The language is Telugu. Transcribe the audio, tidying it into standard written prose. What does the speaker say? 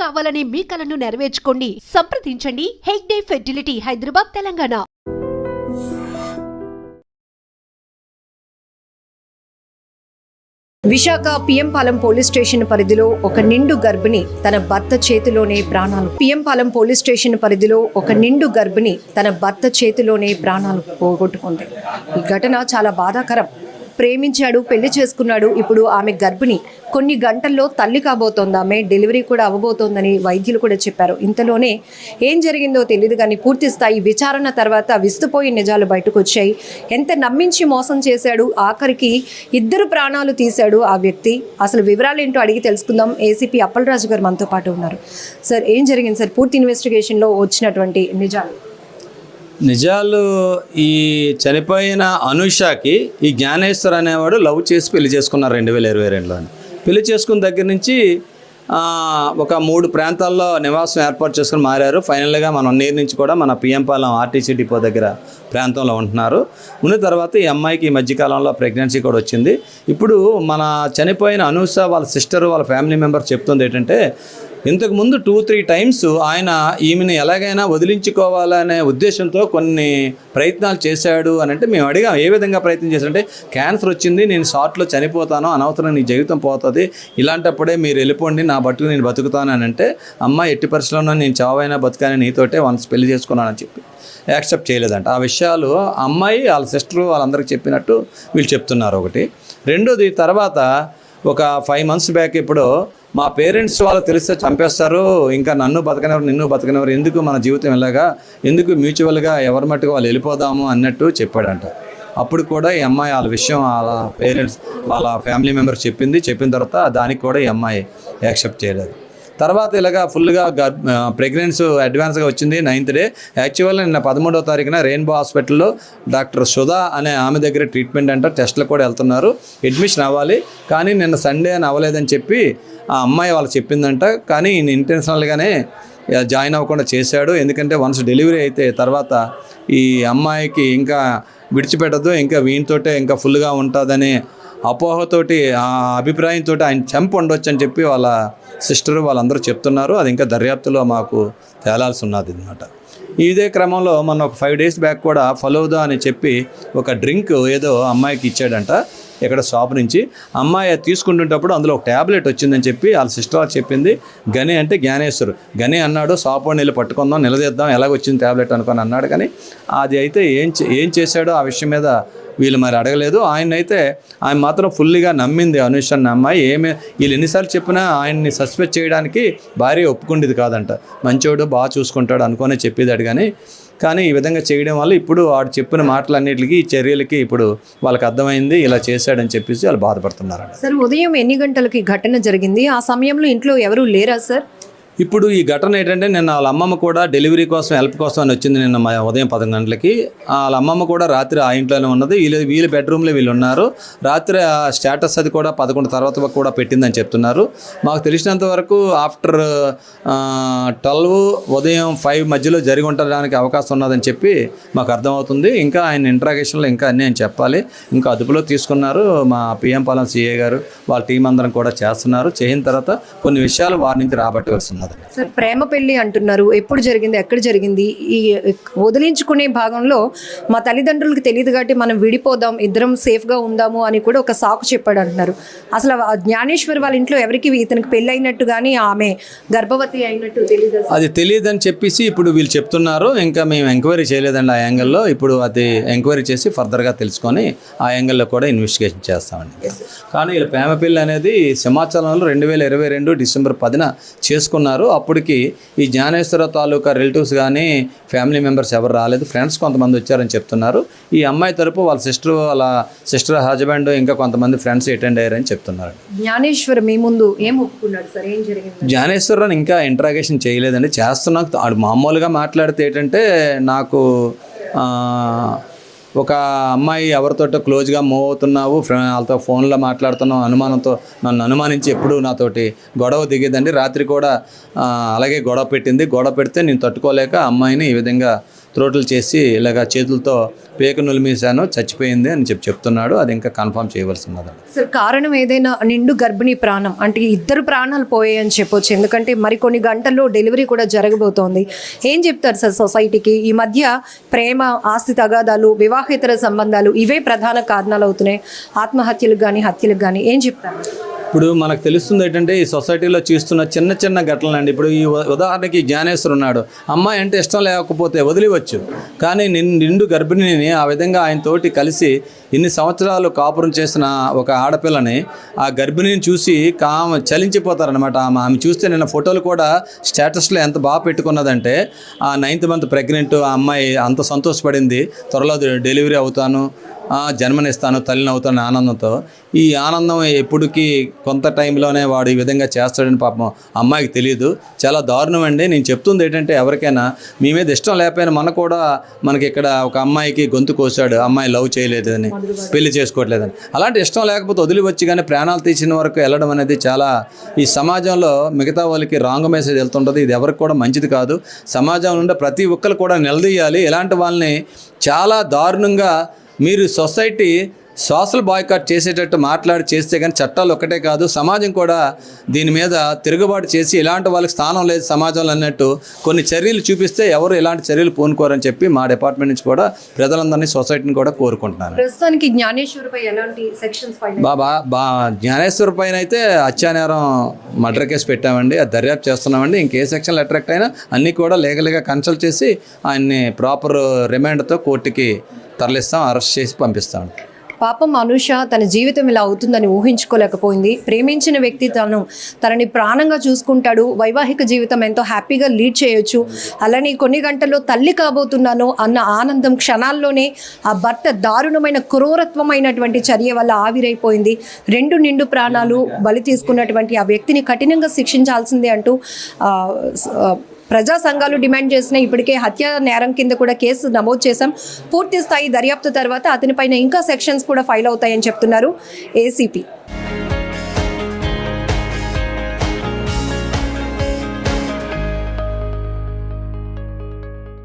కావాలనే మీ కలను నెరవేర్చుకోండి. సంప్రదించండి Hegde fertility, Hyderabad, Telangana. Visakha PM Palem police station పరిధిలో ఒక నిండు గర్భిణి తన భర్త చేతిలోనే ప్రాణాలు పిఎంపాలెం పోలీస్ స్టేషన్ పరిధిలో ఒక నిండు గర్భిణి తన భర్త చేతిలోనే ప్రాణాలు పోగొట్టుకుంది. ఈ ఘటన చాలా బాధాకరం. ప్రేమించాడు, పెళ్లి చేసుకున్నాడు. ఇప్పుడు ఆమె గర్భిణి. కొన్ని గంటల్లో తల్లి కాబోతోంది. ఆమె డెలివరీ కూడా అవ్వబోతోందని వైద్యులు కూడా చెప్పారు. ఇంతలోనే ఏం జరిగిందో తెలియదు కానీ పూర్తి స్థాయి విచారణ తర్వాత విస్తుపోయి నిజాలు బయటకు వచ్చాయి. ఎంత నమ్మించి మోసం చేశాడు, ఆఖరికి 2 ప్రాణాలు తీశాడు ఆ వ్యక్తి. అసలు వివరాలు ఏంటో అడిగి తెలుసుకుందాం. ఏసీపీ అప్పలరాజు గారు మనతో పాటు ఉన్నారు. సార్, ఏం జరిగింది సార్ పూర్తి ఇన్వెస్టిగేషన్లో వచ్చినటువంటి నిజాలు? ఈ చనిపోయిన అనుషకి ఈ జ్ఞానేశ్వర్ అనేవాడు లవ్ చేసి పెళ్లి చేసుకున్నారు 2022లో. పెళ్లి చేసుకున్న దగ్గర నుంచి ఒక 3 ప్రాంతాల్లో నివాసం ఏర్పాటు చేసుకుని మారారు. ఫైనల్గా మన 1 ఇయర్ నుంచి కూడా మన పిఎంపాలెం ఆర్టీసీ డిపో దగ్గర ప్రాంతంలో ఉంటున్నారు. ఉన్న తర్వాత ఈ అమ్మాయికి ఈ మధ్యకాలంలో ప్రెగ్నెన్సీ కూడా వచ్చింది. ఇప్పుడు మన చనిపోయిన అనూష వాళ్ళ సిస్టర్, వాళ్ళ ఫ్యామిలీ మెంబర్ చెప్తుంది ఏంటంటే, ఇంతకుముందు 2-3 టైమ్స్ ఆయన ఈమెను ఎలాగైనా వదిలించుకోవాలనే ఉద్దేశంతో కొన్ని ప్రయత్నాలు చేశాడు అని అంటే మేము అడిగాం. ఏ విధంగా ప్రయత్నం చేశాడంటే, క్యాన్సర్ వచ్చింది, నేను షార్ట్లో చనిపోతాను, అనవసరం నీ జీవితం పోతుంది, ఇలాంటప్పుడే మీరు వెళ్ళిపోండి, నా బతుకు నేను బతుకుతాను అని అంటే, అమ్మ ఎట్టి పరిస్థితుల్లో నేను చావైనా బతుకాని నీతోటే వన్స్ పెళ్లి చేసుకున్నానని చెప్పి యాక్సెప్ట్ చేయలేదంట. ఆ విషయాలు అమ్మాయి వాళ్ళ సిస్టరు వాళ్ళందరికీ చెప్పినట్టు వీళ్ళు చెప్తున్నారు. ఒకటి. రెండోది, తర్వాత ఒక 5 months బ్యాక్ ఇప్పుడు మా పేరెంట్స్ వాళ్ళు తెలిస్తే చంపేస్తారు, ఇంకా నన్ను బతకనివ్వరు, నిన్ను బతకనివ్వరు, ఎందుకు మన జీవితం ఇలాగా, ఎందుకు మ్యూచువల్గా ఎవరి మట్టుకు వాళ్ళు వెళ్ళిపోదాము అన్నట్టు చెప్పాడంట. అప్పుడు కూడా ఈ అమ్మాయి వాళ్ళ విషయం వాళ్ళ పేరెంట్స్ వాళ్ళ ఫ్యామిలీ మెంబర్స్ చెప్పిన తర్వాత దానికి కూడా ఈ అమ్మాయి యాక్సెప్ట్ చేయలేదు. తర్వాత ఇలాగా ఫుల్గా ప్రెగ్నెన్సీ అడ్వాన్స్గా వచ్చింది 9th డే. యాక్చువల్గా నిన్న 13వ తారీఖున రెయిన్బో హాస్పిటల్లో డాక్టర్ సుధా అనే ఆమె దగ్గర ట్రీట్మెంట్ అంట, టెస్ట్లు కూడా వెళ్తున్నారు, అడ్మిషన్ అవ్వాలి. కానీ నిన్న సండే అని అవ్వలేదని చెప్పి ఆ అమ్మాయి వాళ్ళు చెప్పిందంట. కానీ ఈయన ఇంటెన్షనల్గానే జాయిన్ అవ్వకుండా చేశాడు. ఎందుకంటే వన్స్ డెలివరీ అయితే తర్వాత ఈ అమ్మాయికి ఇంకా విడిచిపెట్టదు, ఇంకా వీనితోటే ఇంకా ఫుల్గా ఉంటుందని అపోహతోటి, ఆ అభిప్రాయంతో ఆయన చంపి ఉండొచ్చు అని చెప్పి వాళ్ళ సిస్టరు వాళ్ళందరూ చెప్తున్నారు. అది ఇంకా దర్యాప్తులో మాకు తేలాల్సి ఉన్నది అన్నమాట. ఇదే క్రమంలో మొన్న ఒక 5 days బ్యాక్ కూడా ఫలూదా అని చెప్పి ఒక డ్రింక్ ఏదో అమ్మాయికి ఇచ్చాడంట ఇక్కడ షాప్ నుంచి. అమ్మాయి తీసుకుంటుంటప్పుడు అందులో ఒక ట్యాబ్లెట్ వచ్చిందని చెప్పి వాళ్ళ సిస్టర్ చెప్పింది. గని అంటే జ్ఞానేశ్వర్. గని అన్నాడు, షాప్ నీళ్ళు పట్టుకుందాం, నిలదీద్దాం, ఎలాగొచ్చింది ట్యాబ్లెట్ అనుకొని అన్నాడు. కానీ అది అయితే ఏం చేశాడో ఆ విషయం మీద వీళ్ళు మరి అడగలేదు. ఆయన మాత్రం ఫుల్గా నమ్మింది అనుష అన్న అమ్మాయి. వీళ్ళు ఎన్నిసార్లు చెప్పినా ఆయన్ని సస్పెక్ట్ చేయడానికి భార్య ఒప్పుకుండేది కాదంట. మంచోడు, బాగా చూసుకుంటాడు అనుకునే చెప్పేదాడు. కానీ ఈ విధంగా చేయడం వల్ల ఇప్పుడు వాడు చెప్పిన మాటలన్నిటికీ, ఈ చర్యలకి ఇప్పుడు వాళ్ళకి అర్థమైంది, ఇలా చేశాడని చెప్పేసి వాళ్ళు బాధపడుతున్నారు. సార్, ఉదయం ఎన్ని గంటలకి ఘటన జరిగింది? ఆ సమయంలో ఇంట్లో ఎవరు లేరా సార్? ఇప్పుడు ఈ ఘటన ఏంటంటే, నిన్న వాళ్ళ అమ్మమ్మ కూడా డెలివరీ కోసం హెల్ప్ కోసం అని వచ్చింది నిన్న ఉదయం 11 గంటలకి. వాళ్ళ అమ్మమ్మ కూడా రాత్రి ఆ ఇంట్లోనే ఉన్నది. వీళ్ళ బెడ్రూమ్లో వీళ్ళు ఉన్నారు. రాత్రి ఆ స్టేటస్ అది కూడా 11 తర్వాత కూడా పెట్టిందని చెప్తున్నారు. మాకు తెలిసినంత వరకు ఆఫ్టర్ 12 ఉదయం 5 మధ్యలో జరిగి ఉండడానికి అవకాశం ఉన్నదని చెప్పి మాకు అర్థమవుతుంది. ఇంకా ఆయన ఇంట్రాగేషన్లో ఇంకా అన్నీ అని చెప్పాలి. ఇంకా అదుపులో తీసుకున్నారు. మా పిఎంపాలెం సిఐ గారు వాళ్ళ టీం అందరం కూడా చేస్తున్నారు. చేసిన తర్వాత కొన్ని విషయాలు వారి నుంచి రాబట్టవలసి. సార్, ప్రేమ పెళ్లి అంటున్నారు. ఎప్పుడు జరిగింది, ఎక్కడ జరిగింది? ఈ వదిలించుకునే భాగంలో మా తల్లిదండ్రులకు తెలియదు కాబట్టి మనం విడిపోదాం, ఇద్దరం సేఫ్గా ఉందాము అని కూడా ఒక సాకు చెప్పాడు అంటున్నారు. అసలు జ్ఞానేశ్వర్ వాళ్ళ ఇంట్లో ఎవరికి ఇతనికి పెళ్ళి అయినట్టు కానీ ఆమె గర్భవతి అయినట్టు తెలియదు. అది తెలియదని చెప్పేసి ఇప్పుడు వీళ్ళు చెప్తున్నారు. ఇంకా మేము ఎంక్వైరీ చేయలేదండి ఆ యాంగిల్లో. ఇప్పుడు అది ఎంక్వైరీ చేసి ఫర్దర్గా తెలుసుకొని ఆ యాంగిల్లో కూడా ఇన్వెస్టిగేషన్ చేస్తామండి. కానీ వీళ్ళ ప్రేమ పెళ్లి అనేది సింహాచలంలో 2022 డిసెంబర్ 10న చేసుకున్నారు. అప్పటికి ఈ జ్ఞానేశ్వర తాలూకా రిలేటివ్స్ కానీ ఫ్యామిలీ మెంబర్స్ ఎవరు రాలేదు. ఫ్రెండ్స్ కొంతమంది వచ్చారని చెప్తున్నారు. ఈ అమ్మాయి తరపు వాళ్ళ సిస్టర్ హస్బెండ్ ఇంకా కొంతమంది ఫ్రెండ్స్ అటెండ్ అయ్యారని చెప్తున్నారు. జ్ఞానేశ్వర్ మీ ముందు ఏం ఒప్పుకున్నాడు సార్? ఏం జరిగింది? జ్ఞానేశ్వర్ ఇంకా ఇంట్రాగేషన్ చేయలేదండి. చేస్తున్నాం. మామూలుగా మాట్లాడితే ఏంటంటే, నాకు ఒక అమ్మాయి ఎవరితోటో క్లోజ్గా మూవ్ అవుతున్నావు, వాళ్ళతో ఫోన్లో మాట్లాడుతున్నావు, అనుమానంతో నన్ను అనుమానించి ఎప్పుడు నాతోటి గొడవ దిగేదండి. రాత్రి కూడా అలాగే గొడవ పెడితే నేను తట్టుకోలేక అమ్మాయిని ఈ విధంగా త్రోటలు చేసి ఇలాగ చేతులతో పేక నులిమేశాను, చచ్చిపోయింది అని చెప్తున్నాడు. అది ఇంకా కన్ఫర్మ్ చేయవలసినది. సార్, కారణం ఏదైనా నిండు గర్భిణీ ప్రాణం అంటే 2 ప్రాణాలు పోయాయని చెప్పొచ్చు, ఎందుకంటే మరికొన్ని గంటల్లో డెలివరీ కూడా జరగబోతోంది. ఏం చెప్తారు సార్ సొసైటీకి? ఈ మధ్య ప్రేమ, ఆస్తి తగాదాలు, వివాహేతర సంబంధాలు ఇవే ప్రధాన కారణాలు అవుతున్నాయి ఆత్మహత్యలకు కానీ హత్యలకు కానీ. ఏం చెప్తారు? ఇప్పుడు మనకు తెలుస్తుంది ఏంటంటే ఈ సొసైటీలో చూస్తున్న చిన్న చిన్న ఘటనలు అండి. ఇప్పుడు ఈ ఉదాహరణకి జ్ఞానేశ్వర్ ఉన్నాడు, అమ్మాయి అంటే ఇష్టం లేకపోతే వదిలివచ్చు, కానీ నిండు గర్భిణిని ఆ విధంగా ఆయనతోటి కలిసి ఇన్ని సంవత్సరాలు కాపురం చేసిన ఒక ఆడపిల్లని ఆ గర్భిణిని చూసి చలించిపోతారనమాట. ఆమె చూస్తే నిన్న ఫోటోలు కూడా స్టేటస్లో ఎంత బాగా పెట్టుకున్నదంటే ఆ 9th month ప్రెగ్నెంట్ ఆ అమ్మాయి అంత సంతోషపడింది, త్వరలో డెలివరీ అవుతాను, జన్మనిస్తాను, తల్లిని అవుతాను ఆనందంతో. ఈ ఆనందం ఎప్పటికీ కొంత టైంలోనే వాడు ఈ విధంగా చేస్తాడని పాపం అమ్మాయికి తెలియదు. చాలా దారుణం అండి. నేను చెప్తుంది ఏంటంటే ఎవరికైనా మీ మీద ఇష్టం లేకపోయినా మనకి ఇక్కడ ఒక అమ్మాయికి గొంతు కోసాడు, అమ్మాయి లవ్ చేయలేదని, పెళ్లి చేసుకోవట్లేదని. అలాంటి ఇష్టం లేకపోతే వదిలివచ్చి కానీ ప్రాణాలు తీసిన వరకు వెళ్ళడం అనేది చాలా ఈ సమాజంలో మిగతా వాళ్ళకి రాంగ్ మెసేజ్ వెళ్తుంటుంది. ఇది ఎవరికి కూడా మంచిది కాదు. సమాజంలో ఉండే ప్రతి ఒక్కరు కూడా నిలదీయాలి. ఇలాంటి వాళ్ళని చాలా దారుణంగా మీరు సొసైటీ సోషల్ బాయ్కాట్ చేసేటట్టు చేస్తే కానీ చట్టాలు ఒక్కటే కాదు, సమాజం కూడా దీని మీద తిరుగుబాటు చేసి ఇలాంటి వాళ్ళకి స్థానం లేదు సమాజంలో అన్నట్టు కొన్ని చర్యలు చూపిస్తే ఎవరు ఇలాంటి చర్యలు పూనుకోరని చెప్పి మా డిపార్ట్మెంట్ నుంచి కూడా ప్రజలందరినీ, సొసైటీని కూడా కోరుకుంటున్నాను. ప్రస్తుతానికి జ్ఞానేశ్వర్పై ఎలాంటి సెక్షన్స్ జ్ఞానేశ్వర్ పైన అయితే హత్యానేరం మర్డర్ కేసు పెట్టామండి, అది దర్యాప్తు చేస్తున్నామండి. ఇంకే సెక్షన్లు అట్రాక్ట్ అయినా అన్నీ కూడా లీగల్గా కన్సల్ట్ చేసి ఆయన్ని ప్రాపర్ రిమాండ్తో కోర్టుకి తరలిస్తాం, అరెస్ట్ చేసి పంపిస్తాం. పాపం అనుష తన జీవితం ఇలా అవుతుందని ఊహించుకోలేకపోయింది. ప్రేమించిన వ్యక్తి తనని ప్రాణంగా చూసుకుంటాడు, వైవాహిక జీవితం ఎంతో హ్యాపీగా లీడ్ చేయొచ్చు, అలానే కొన్ని గంటల్లో తల్లి కాబోతున్నాను అన్న ఆనందం క్షణాల్లోనే ఆ భర్త దారుణమైన క్రూరత్వమైనటువంటి చర్య వల్ల ఆవిరైపోయింది. 2 నిండు ప్రాణాలు బలి తీసుకున్నటువంటి ఆ వ్యక్తిని కఠినంగా శిక్షించాల్సిందే అంటూ ప్రజా సంఘాలు డిమాండ్ చేసిన ఇప్పటికే హత్య నేరం కింద కూడా కేసు నమోదు చేశాం. పూర్తి స్థాయి దర్యాప్తు తర్వాత అతనిపైన ఇంకా సెక్షన్స్ కూడా ఫైల్ అవుతాయని చెప్తున్నారు ఏసీపీ.